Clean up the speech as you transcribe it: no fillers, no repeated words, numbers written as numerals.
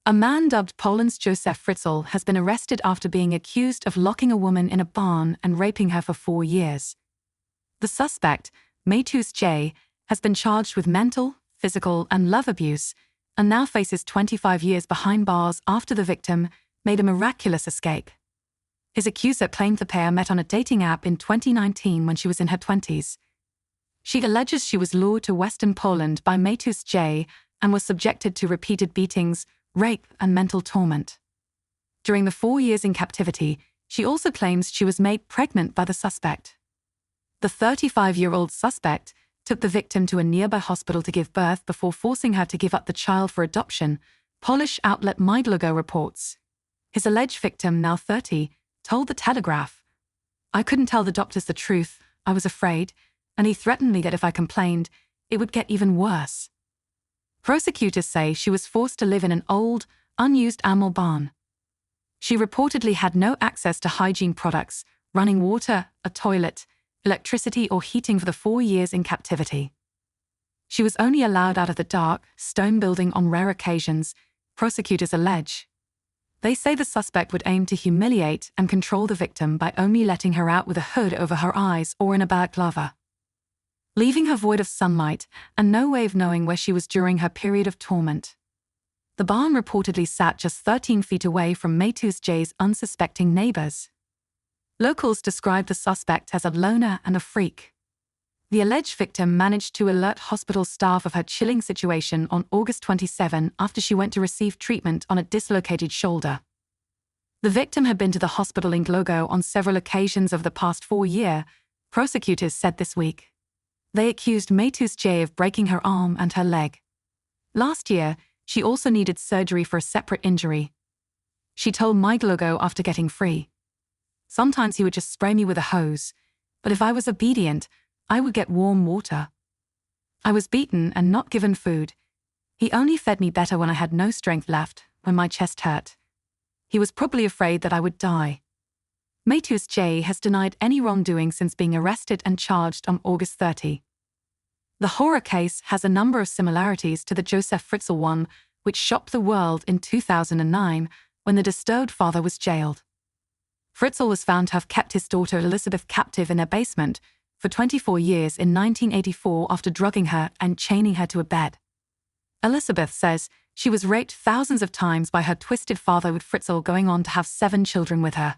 A man dubbed Poland's Josef Fritzl has been arrested after being accused of locking a woman in a barn and raping her for 4 years. The suspect, Matus J., has been charged with mental, physical, and love abuse, and now faces 25 years behind bars after the victim made a miraculous escape. His accuser claimed the pair met on a dating app in 2019 when she was in her 20s. She alleges she was lured to Western Poland by Matus J. and was subjected to repeated beatings, rape, and mental torment. During the 4 years in captivity, she also claims she was made pregnant by the suspect. The 35-year-old suspect took the victim to a nearby hospital to give birth before forcing her to give up the child for adoption, Polish outlet Mydlogo reports. His alleged victim, now 30, told The Telegraph, "I couldn't tell the doctors the truth, I was afraid, and he threatened me that if I complained, it would get even worse." Prosecutors say she was forced to live in an old, unused animal barn. She reportedly had no access to hygiene products, running water, a toilet, electricity, or heating for the 4 years in captivity. She was only allowed out of the dark, stone building on rare occasions, prosecutors allege. They say the suspect would aim to humiliate and control the victim by only letting her out with a hood over her eyes or in a balaclava, leaving her void of sunlight and no way of knowing where she was during her period of torment. The barn reportedly sat just 13 feet away from Matus J's unsuspecting neighbors. Locals described the suspect as a loner and a freak. The alleged victim managed to alert hospital staff of her chilling situation on August 27 after she went to receive treatment on a dislocated shoulder. The victim had been to the hospital in Glogo on several occasions over the past 4 years, prosecutors said this week. They accused Matus J of breaking her arm and her leg. Last year, she also needed surgery for a separate injury. She told Mydlogo after getting free, "Sometimes he would just spray me with a hose, but if I was obedient, I would get warm water. I was beaten and not given food. He only fed me better when I had no strength left, when my chest hurt. He was probably afraid that I would die." Matus J has denied any wrongdoing since being arrested and charged on August 30. The horror case has a number of similarities to the Josef Fritzl one, which shocked the world in 2009 when the disturbed father was jailed. Fritzl was found to have kept his daughter Elizabeth captive in their basement for 24 years in 1984 after drugging her and chaining her to a bed. Elizabeth says she was raped thousands of times by her twisted father, with Fritzl going on to have 7 children with her.